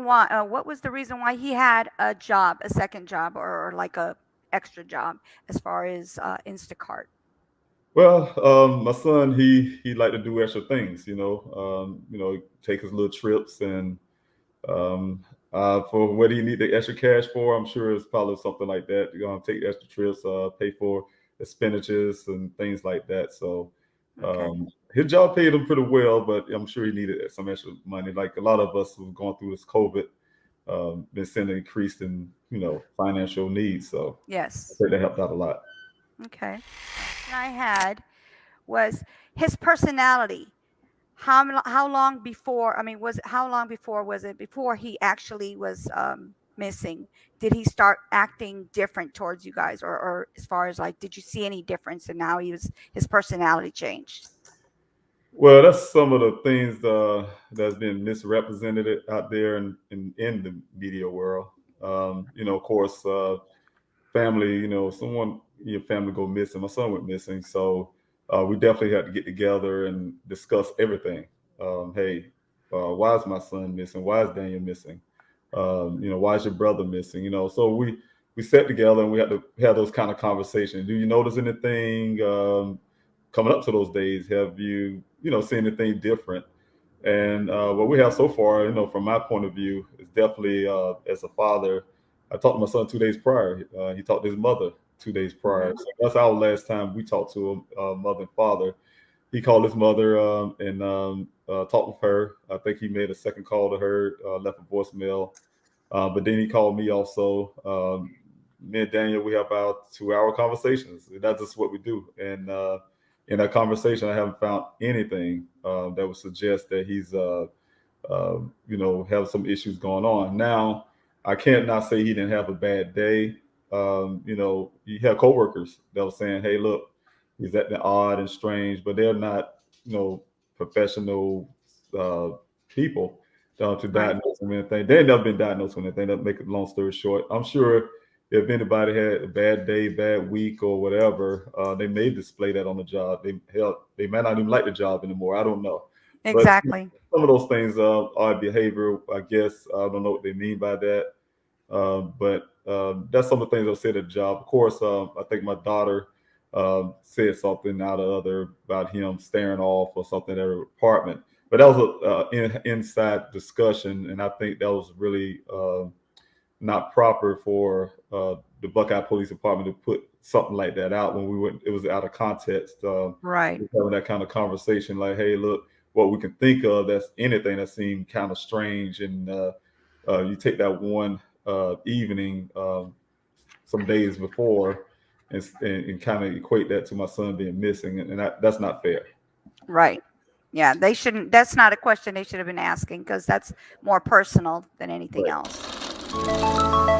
why? What was the reason why he had a job, a second job, or like a extra job as far as Instacart? Well, my son, he liked to do extra things, take his little trips and um, for what he need the extra cash for, I'm sure it's probably something like that. You're gonna take extra trips, pay for expenditures and things like that. So Okay. his job paid him pretty well, but I'm sure he needed some extra money. Like a lot of us who've gone through this COVID, been seeing an increase in financial needs. So I Yes. think that helped out a lot. Okay. Question I had was his personality. How long before? I mean, was how long before was it before he actually was missing? Did he start acting different towards you guys, or as far as like, did you see any difference in how his personality changed? Well, that's some of the things that's been misrepresented out there in the media world. Of course, family, someone in your family go missing. My son went missing, so we definitely had to get together and discuss everything. Hey, why is my son missing? Why is Daniel missing? Why is your brother missing? So we sat together and we had to have those kind of conversations. Do you notice anything coming up to those days? Have you seen anything different? And what we have so far, from my point of view, is definitely as a father. I talked to my son 2 days prior. He talked to his mother 2 days prior. Hmm. So that's our last time we talked to him, mother and father. He called his mother and talked with her. I think he made a second call to her, left a voicemail. But then he called me also. Me and Daniel, we have our 2 hour conversations. That's just what we do. And in that conversation, I haven't found anything that would suggest that he's, have some issues going on. Now, I can't not say he didn't have a bad day. You have coworkers that were saying, "Hey, look, he's acting odd and strange," but they're not, professional uh, people to Right. diagnose him anything. They ain't never been diagnosed with anything. That make a long story short. I'm sure if anybody had a bad day, bad week, or whatever, they may display that on the job. They might not even like the job anymore. I don't know, but Exactly. some of those things are behavior. I guess I don't know what they mean by that, but that's some of the things I've said at the job. Of course, I think my daughter said something out of other about him staring off or something at her apartment. But that was a inside discussion, and I think that was really not proper for the Buckeye Police Department to put something like that out when we went. It was out of context. Right. Having that kind of conversation, like, "Hey, look, what we can think of that's anything that seemed kind of strange," and you take that one evening, some days before, and kind of equate that to my son being missing, and that's not fair. Right. Yeah, they shouldn't. That's not a question they should have been asking because that's more personal than anything Right. else.